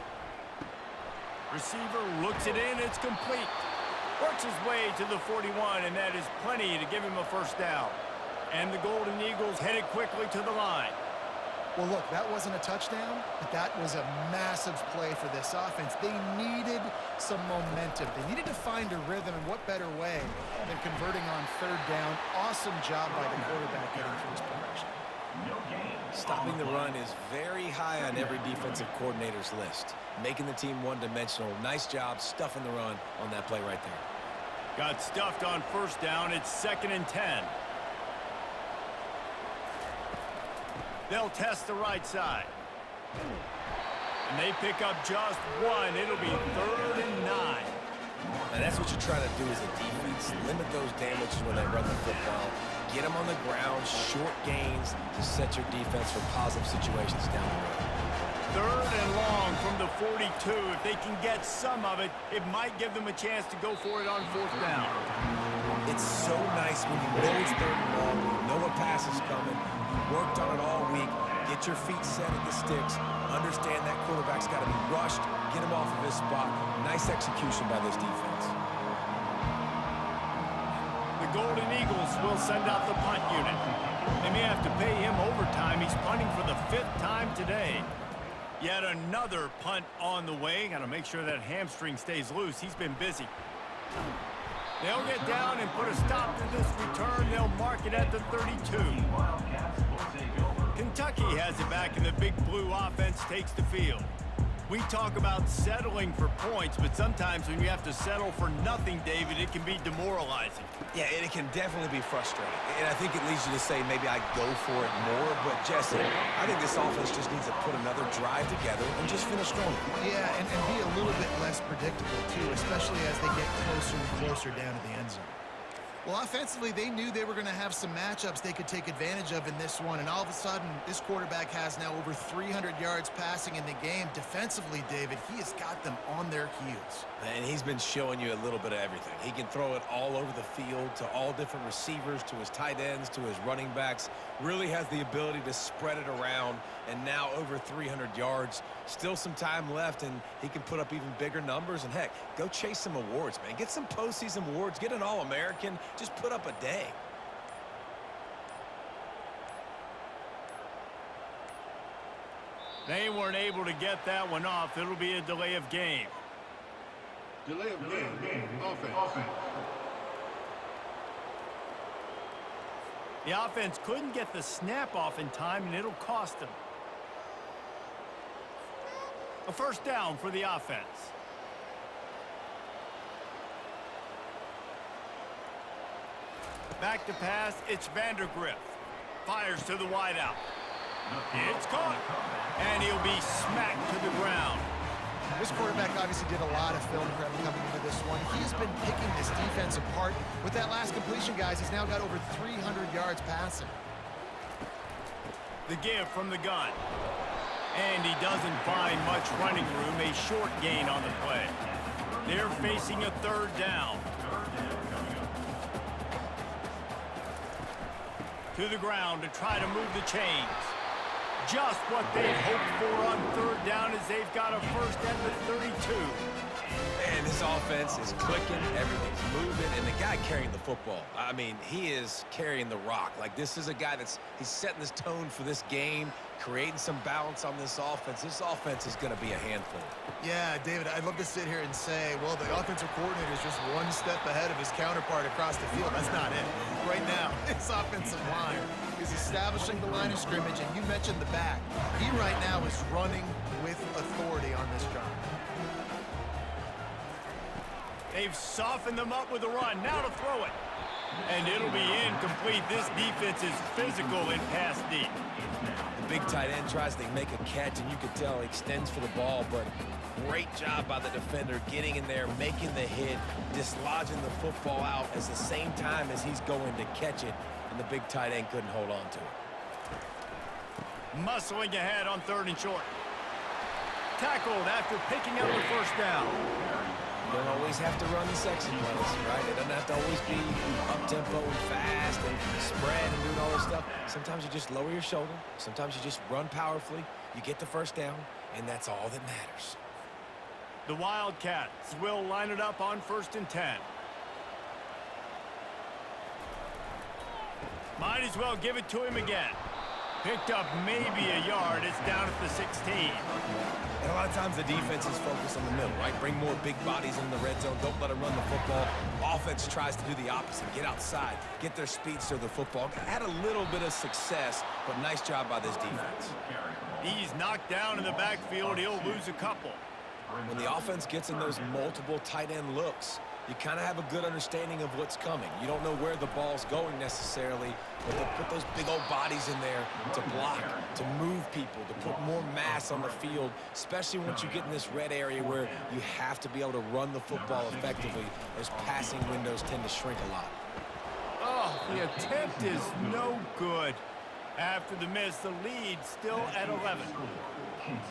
Receiver looks it in, it's complete. Works his way to the 41, and that is plenty to give him a 1st down. And the Golden Eagles headed quickly to the line. Well, look, that wasn't a touchdown, but that was a massive play for this offense. They needed some momentum. They needed to find a rhythm, and what better way than converting on 3rd down. Awesome job by the quarterback getting through his progression. Stopping the run is very high on every defensive coordinator's list. Making the team one-dimensional. Nice job stuffing the run on that play right there. Got stuffed on 1st down. It's 2nd and 10. They'll test the right side. And they pick up just 1. It'll be 3rd and 9. And that's what you're trying to do as a defense. Limit those damages when they run the football. Get them on the ground, short gains to set your defense for positive situations down the road. 3rd and long from the 42. If they can get some of it, it might give them a chance to go for it on 4th down. It's so nice when you know it's 3rd and long, you know a pass is coming, you worked on it all week, get your feet set at the sticks, understand that quarterback's got to be rushed, get him off of his spot. Nice execution by this defense. The The Golden Eagles will send out the punt unit. They may have to pay him overtime. He's punting for the 5th time today. Yet another punt on the way. Got to make sure that hamstring stays loose. He's been busy. They'll get down and put a stop to this return. They'll mark it at the 32. Kentucky has it back, and the Big Blue offense takes the field. We talk about settling for points, but sometimes when you have to settle for nothing, David, it can be demoralizing. Yeah, and it can definitely be frustrating. And I think it leads you to say maybe I go for it more. But, Jesse, I think this offense just needs to put another drive together and just finish strong. Yeah, and be a little bit less predictable, too, especially as they get closer and closer down to the end zone. Well, offensively, they knew they were going to have some matchups they could take advantage of in this one, and all of a sudden, this quarterback has now over 300 yards passing in the game. Defensively, David, he has got them on their heels. And he's been showing you a little bit of everything. He can throw it all over the field to all different receivers, to his tight ends, to his running backs. Really has the ability to spread it around, and now over 300 yards. Still some time left, and he can put up even bigger numbers. And, heck, go chase some awards, man. Get some postseason awards. Get an All-American. Just put up a day. They weren't able to get that one off. It'll be a delay of game. Delay of game. Offense. The offense couldn't get the snap off in time, and it'll cost them. A first down for the offense. Back to pass, it's Vandergriff. Fires to the wideout. It's caught, and he'll be smacked to the ground. This quarterback obviously did a lot of film prep coming into this one. He's been picking this defense apart. With that last completion, guys, he's now got over 300 yards passing. The give from the gun. And he doesn't find much running room. A short gain on the play. They're facing a third down. To the ground to try to move the chains. Just what they hoped for on third down as they've got a first at the 32. And this offense is clicking, everything's moving, and the guy carrying the football, I mean, he is carrying the rock. Like, this is a guy he's setting this tone for this game, creating some balance on this offense. This offense is going to be a handful. Yeah, David, I'd love to sit here and say, well, the offensive coordinator is just one step ahead of his counterpart across the field. That's not it. Right now, his offensive line is establishing the line of scrimmage, and you mentioned the back. He right now is running with authority on this drive. They've softened them up with a run. Now to throw it. And it'll be incomplete. This defense is physical in pass deep. The big tight end tries to make a catch, and you can tell he extends for the ball, but great job by the defender getting in there, making the hit, dislodging the football out at the same time as he's going to catch it, and the big tight end couldn't hold on to it. Muscling ahead on third and short. Tackled after picking up the first down. You don't always have to run the sexy plays, right? It doesn't have to always be up-tempo and fast and spread and doing all this stuff. Sometimes you just lower your shoulder. Sometimes you just run powerfully. You get the first down, and that's all that matters. The Wildcats will line it up on 1st and 10. Might as well give it to him again. Picked up maybe a yard. It's down at the 16. And a lot of times the defense is focused on the middle, right? Bring more big bodies into the red zone. Don't let them run the football. Offense tries to do the opposite. Get outside. Get their speeds to the football. Had a little bit of success, but nice job by this defense. He's knocked down in the backfield. He'll lose a couple. When the offense gets in those multiple tight end looks, you kind of have a good understanding of what's coming. You don't know where the ball's going necessarily, but they'll put those big old bodies in there to block, to move people, to put more mass on the field, especially once you get in this red area where you have to be able to run the football effectively. Those passing windows tend to shrink a lot. Oh, the attempt is no good. After the miss, the lead still at 11.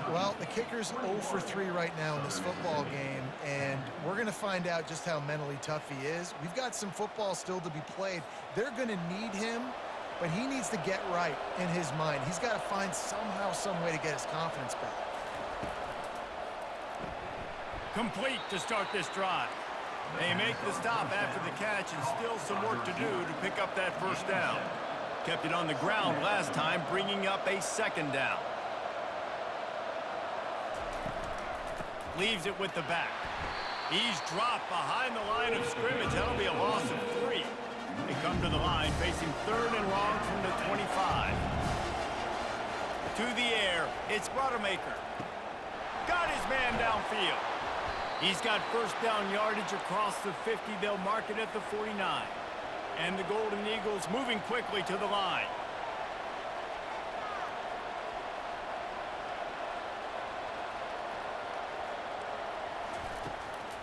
Well, the kicker's 0 for 3 right now in this football game, and we're going to find out just how mentally tough he is. We've got some football still to be played. They're going to need him, but he needs to get right in his mind. He's got to find somehow, some way to get his confidence back. Complete to start this drive. They make the stop after the catch and still some work to do to pick up that first down. Kept it on the ground last time, bringing up a second down. Leaves it with the back. He's dropped behind the line of scrimmage. That'll be a loss of 3. They come to the line facing 3rd and long from the 25. To the air, it's Rodemaker. Got his man downfield. He's got first down yardage across the 50. They'll mark it at the 49. And the Golden Eagles moving quickly to the line.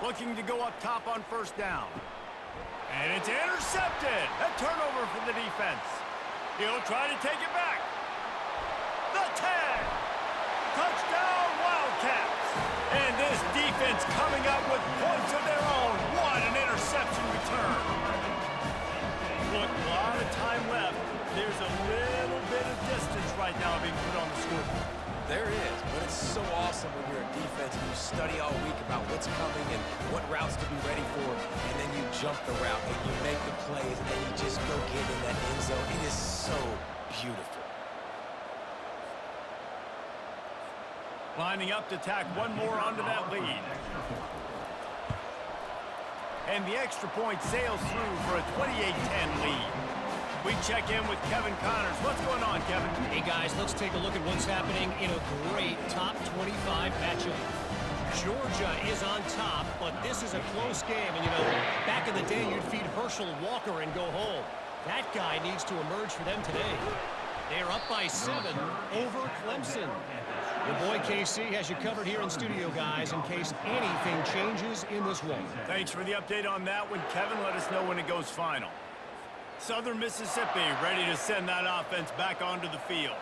Looking to go up top on first down. And it's intercepted. A turnover for the defense. He'll try to take it back. The 10. Touchdown Wildcats. And this defense coming up with points of their own. What an interception return. Look, a lot of time left. There's a little bit of distance right now being put on the scoreboard. There is, but it's so awesome when you're a defense and you study all week about what's coming and what routes to be ready for, and then you jump the route and you make the plays and you just go get in that end zone. It is so beautiful. Lining up to tack one more onto that lead. And the extra point sails through for a 28-10 lead. We check in with Kevin Connors. What's going on, Kevin? Hey, guys, let's take a look at what's happening in a great top 25 matchup. Georgia is on top, but this is a close game. And, you know, back in the day, you'd feed Herschel Walker and go home. That guy needs to emerge for them today. They're up by 7 over Clemson. Your boy KC has you covered here in studio, guys, in case anything changes in this one. Thanks for the update on that one, Kevin. Let us know when it goes final. Southern Mississippi ready to send that offense back onto the field.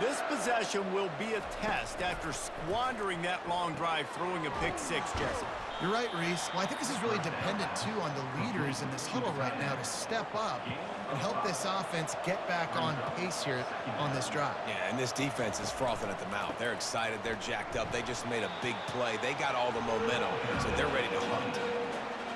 This possession will be a test after squandering that long drive, throwing a pick-6, Jesse. You're right, Reese. Well, I think this is really dependent, too, on the leaders in this huddle right now to step up and help this offense get back on pace here on this drive. Yeah, and this defense is frothing at the mouth. They're excited. They're jacked up. They just made a big play. They got all the momentum, so they're ready to hunt.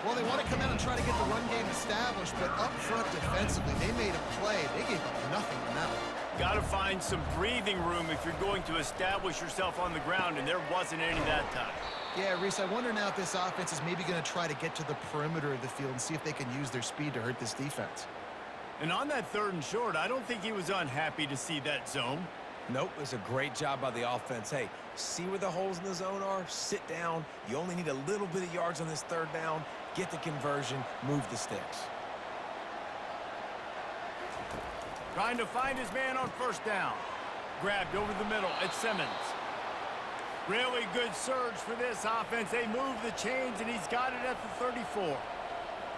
Well, they want to come out and try to get the run game established, but up front defensively, they made a play. They gave up nothing on that one. Got to find some breathing room if you're going to establish yourself on the ground, and there wasn't any that time. Yeah, Reese, I wonder now if this offense is maybe going to try to get to the perimeter of the field and see if they can use their speed to hurt this defense. And on that 3rd and short, I don't think he was unhappy to see that zone. Nope, it's a great job by the offense. Hey, see where the holes in the zone are? Sit down. You only need a little bit of yards on this 3rd down. Get the conversion, move the sticks. Trying to find his man on first down. Grabbed over the middle. It's Simmons. Really good surge for this offense. They move the chains, and he's got it at the 34.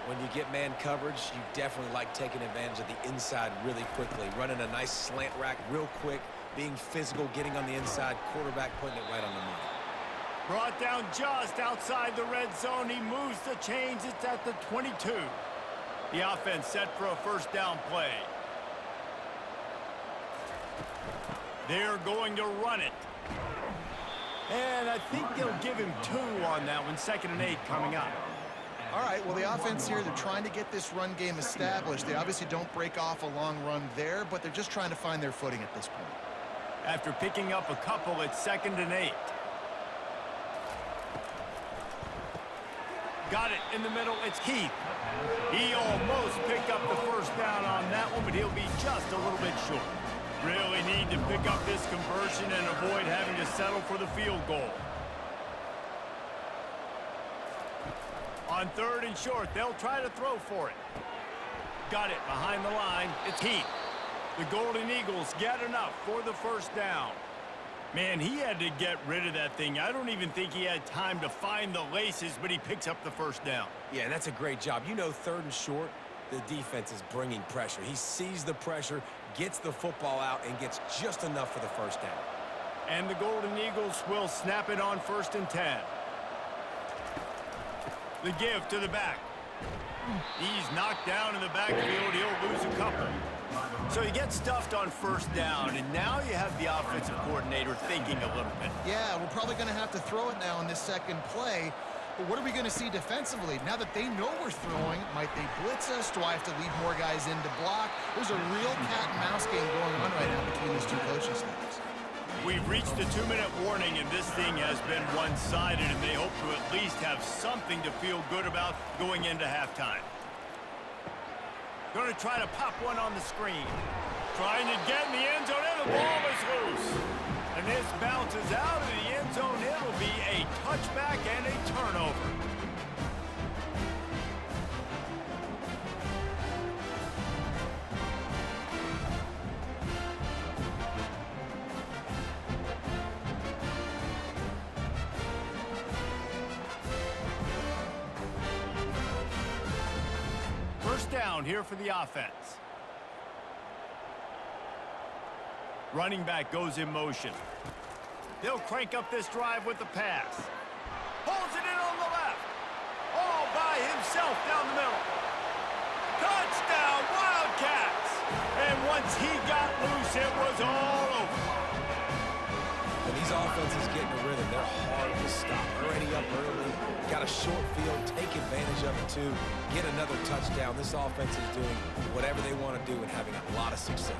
When you get man coverage, you definitely like taking advantage of the inside really quickly. Running a nice slant rack real quick, being physical, getting on the inside, quarterback putting it right on the money. Brought down just outside the red zone. He moves the chains. It's at the 22. The offense set for a first down play. They're going to run it. And I think they'll give him 2 on that one. 2nd and 8 coming up. All right, well, the offense here, they're trying to get this run game established. They obviously don't break off a long run there, but they're just trying to find their footing at this point. After picking up a couple, it's 2nd and 8. Got it in the middle. It's Keith. He almost picked up the first down on that one, but he'll be just a little bit short. Really need to pick up this conversion and avoid having to settle for the field goal. On 3rd and short, they'll try to throw for it. Got it behind the line. It's Heath. The Golden Eagles get enough for the first down. Man, he had to get rid of that thing. I don't even think he had time to find the laces, but he picks up the first down. Yeah, that's a great job. You know, 3rd and short, the defense is bringing pressure. He sees the pressure, gets the football out, and gets just enough for the first down. And the Golden Eagles will snap it on 1st and 10. The give to the back. He's knocked down in the backfield. He'll lose a couple. So he gets stuffed on first down, and now you have the offensive coordinator thinking a little bit. Yeah, we're probably going to have to throw it now in this second play. But what are we going to see defensively? Now that they know we're throwing, might they blitz us? Do I have to leave more guys in to block? There's a real cat and mouse game going on right now between these two coaching staffs. We've reached the 2-minute warning, and this thing has been one-sided, and they hope to at least have something to feel good about going into halftime. Going to try to pop one on the screen. Trying to get in the end zone, and the ball is loose. And this bounces out of the end zone. It'll be a touchback and a turnover. First down here for the offense. Running back goes in motion. They'll crank up this drive with the pass. Holds it in on the left. All by himself down the middle. Touchdown, Wildcats! And once he got loose, it was all over. And these offenses getting a rhythm. They're hard to stop. Already up early. Got a short field. Take advantage of it, too. Get another touchdown. This offense is doing whatever they want to do and having a lot of success.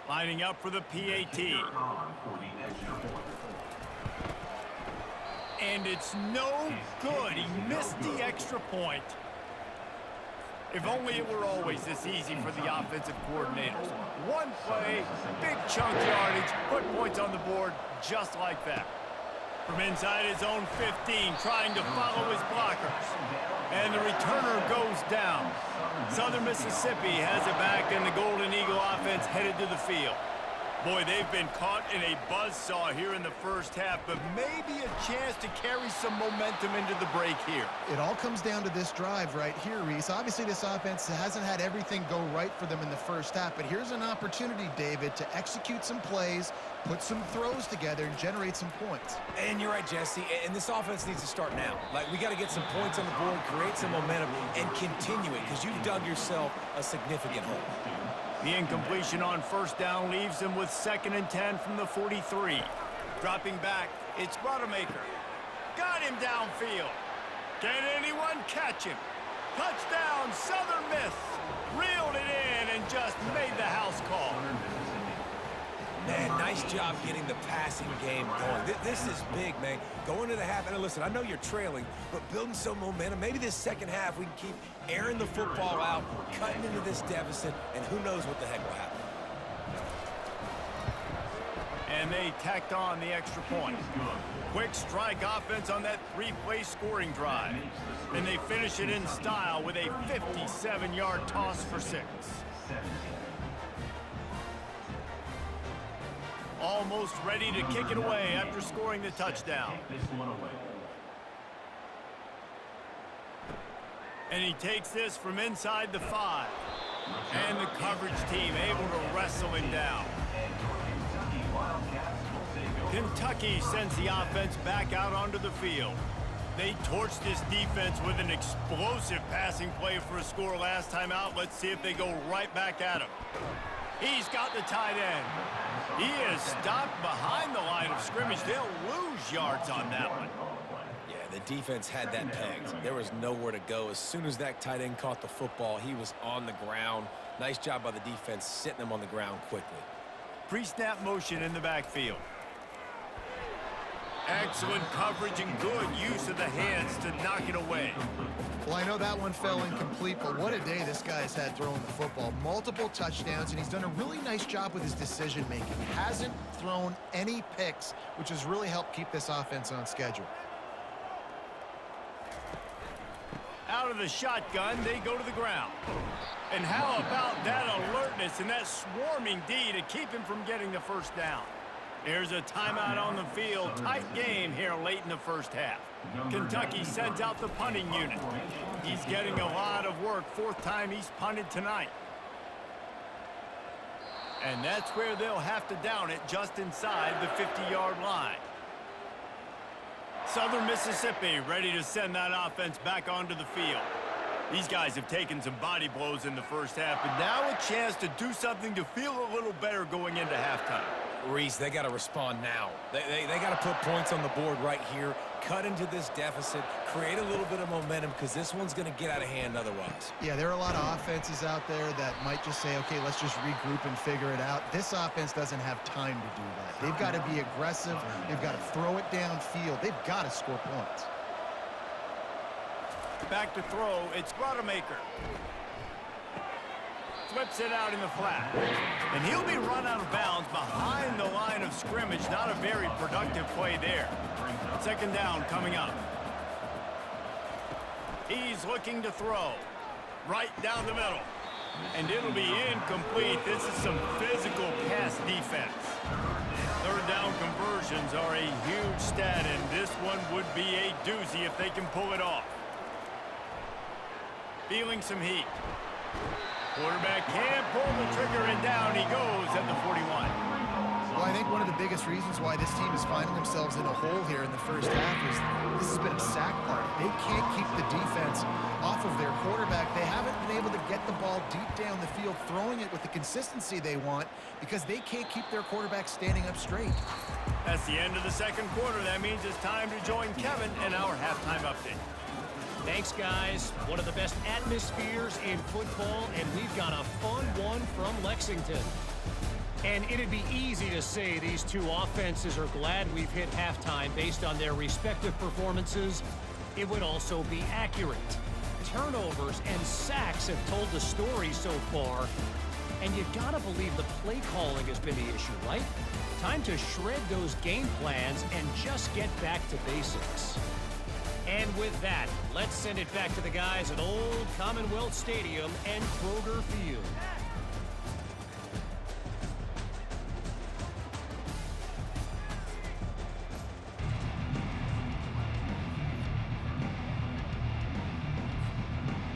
Lining up for the PAT. And it's no good. He missed the extra point. If only it were always this easy for the offensive coordinators. One play, big chunk yardage, put points on the board just like that. From inside his own 15, trying to follow his blockers. And the returner goes down. Southern Mississippi has it back, and the Golden Eagle offense headed to the field. Boy, they've been caught in a buzzsaw here in the first half, but maybe a chance to carry some momentum into the break here. It all comes down to this drive right here, Reese. Obviously, this offense hasn't had everything go right for them in the first half, but here's an opportunity, David, to execute some plays, put some throws together, and generate some points. And you're right, Jesse, and this offense needs to start now. Like, we got to get some points on the board, create some momentum, and continue it, because you've dug yourself a significant hole. The incompletion on first down leaves him with 2nd and 10 from the 43. Dropping back, it's Rodemaker. Got him downfield. Can anyone catch him? Touchdown, Southern Miss. Reeled it in and just made the house call. Man, nice job getting the passing game going. This is big, man. Going to the half, and listen, I know you're trailing, but building some momentum. Maybe this second half we can keep airing the football out, cutting into this deficit, and who knows what the heck will happen. And they tacked on the extra point. Quick strike offense on that 3-play scoring drive. And they finish it in style with a 57-yard toss for 6. Almost ready to kick it away after scoring the touchdown. And he takes this from inside the 5. And the coverage team able to wrestle him down. Kentucky sends the offense back out onto the field. They torched this defense with an explosive passing play for a score last time out. Let's see if they go right back at him. He's got the tight end. He is stopped behind the line of scrimmage. They'll lose yards on that one. Yeah, the defense had that pegged. There was nowhere to go. As soon as that tight end caught the football, he was on the ground. Nice job by the defense sitting him on the ground quickly. Pre-snap motion in the backfield. Excellent coverage and good use of the hands to knock it away. Well, I know that one fell incomplete, but what a day this guy's had throwing the football. Multiple touchdowns, and he's done a really nice job with his decision-making. He hasn't thrown any picks, which has really helped keep this offense on schedule. Out of the shotgun, they go to the ground. And how about that alertness and that swarming D to keep him from getting the first down? There's a timeout on the field. Tight game here late in the first half. Kentucky sends out the punting unit. He's getting a lot of work. 4th time he's punted tonight. And that's where they'll have to down it just inside the 50-yard line. Southern Mississippi ready to send that offense back onto the field. These guys have taken some body blows in the first half, but now a chance to do something to feel a little better going into halftime. Reese, they got to respond now. They got to put points on the board right here, cut into this deficit, create a little bit of momentum, because this one's going to get out of hand otherwise. Yeah, there are a lot of offenses out there that might just say, okay, let's just regroup and figure it out. This offense doesn't have time to do that. They've got to be aggressive. They've got to throw it downfield. They've got to score points. Back to throw, it's Rodemaker. Flips it out in the flat. And he'll be run out of bounds behind the line of scrimmage. Not a very productive play there. Second down coming up. He's looking to throw. Right down the middle. And it'll be incomplete. This is some physical pass defense. Third down conversions are a huge stat, and this one would be a doozy if they can pull it off. Feeling some heat. Quarterback can't pull the trigger, and down he goes at the 41. Well, I think one of the biggest reasons why this team is finding themselves in a hole here in the first half is this has been a sack party. They can't keep the defense off of their quarterback. They haven't been able to get the ball deep down the field, throwing it with the consistency they want because they can't keep their quarterback standing up straight. That's the end of the second quarter. That means it's time to join Kevin in our halftime update. Thanks, guys. One of the best atmospheres in football, and we've got a fun one from Lexington. And it'd be easy to say these two offenses are glad we've hit halftime based on their respective performances. It would also be accurate. Turnovers and sacks have told the story so far. And you gotta believe the play calling has been the issue, right? Time to shred those game plans and just get back to basics. And with that, let's send it back to the guys at Old Commonwealth Stadium and Kroger Field.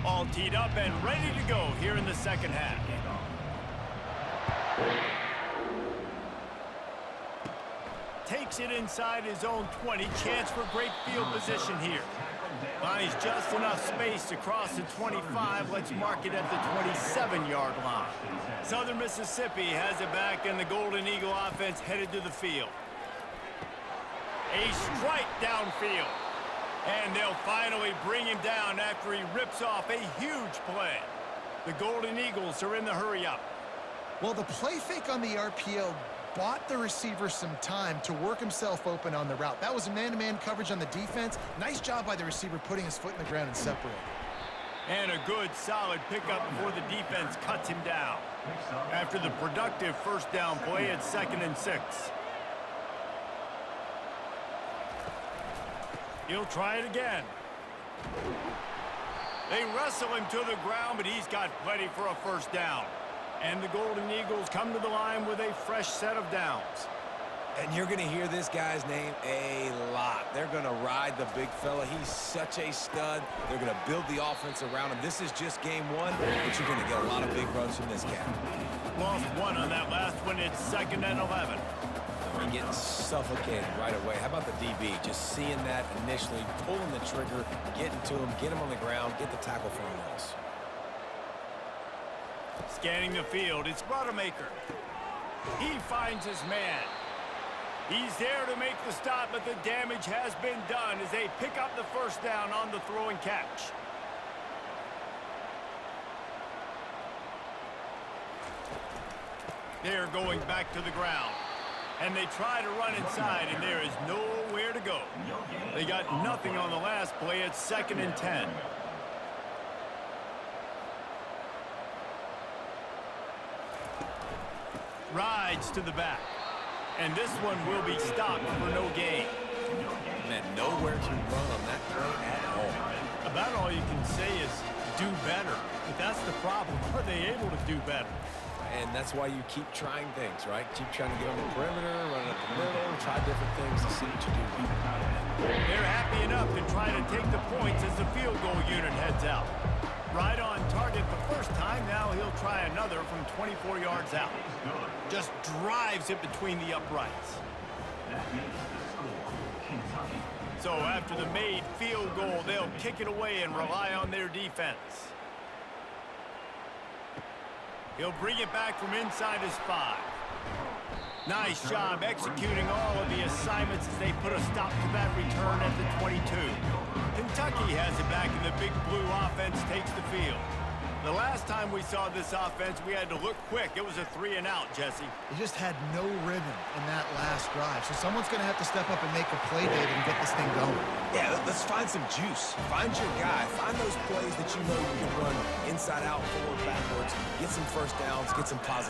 All teed up and ready to go here in the second half. Takes it inside his own 20. Chance for great field position here. Finds just enough space to cross the 25. Let's mark it at the 27-yard line. Southern Mississippi has it back, and the Golden Eagle offense headed to the field. A strike downfield. And they'll finally bring him down after he rips off a huge play. The Golden Eagles are in the hurry-up. Well, the play fake on the RPO bought the receiver some time to work himself open on the route. That was a man-to-man coverage on the defense. Nice job by the receiver putting his foot in the ground and separating. And a good, solid pickup before the defense cuts him down. After the productive first down play, it's 2nd and 6. He'll try it again. They wrestle him to the ground, but he's got plenty for a first down. And the Golden Eagles come to the line with a fresh set of downs. And you're going to hear this guy's name a lot. They're going to ride the big fella. He's such a stud. They're going to build the offense around him. This is just game one, but you're going to get a lot of big runs from this guy. Lost one on that last one. It's 2nd and 11. We're getting suffocated right away. How about the DB? Just seeing that initially, pulling the trigger, getting to him, get him on the ground, get the tackle for a loss. Scanning the field, it's Rodemaker. He finds his man. He's there to make the stop, but the damage has been done as they pick up the first down on the throw and catch. They're going back to the ground. And they try to run inside, and there is nowhere to go. They got nothing on the last play. It's 2nd and 10. Rides to the back. And this one will be stopped for no gain. Man, nowhere to run on that play at all. About all you can say is do better. But that's the problem. Are they able to do better? And that's why you keep trying things, right? Keep trying to get on the perimeter, run up the middle, try different things to see what you do. They're happy enough to try to take the points as the field goal unit heads out. Right on target the first time. Now he'll try another from 24 yards out. Just drives it between the uprights. That makes the score Kentucky So after the made field goal, they'll kick it away and rely on their defense. He'll bring it back from inside his 5. Nice job executing all of the assignments as they put a stop to that return at the 22. Kentucky has it back, and the Big Blue offense takes the field. The last time we saw this offense, we had to look quick. It was a 3-and-out, Jesse. They just had no rhythm in that last drive. So someone's going to have to step up and make a play, David, and get this thing going. Yeah, let's find some juice. Find your guy. Find those plays that you know you can run inside out, forward, backwards, get some first downs, get some positive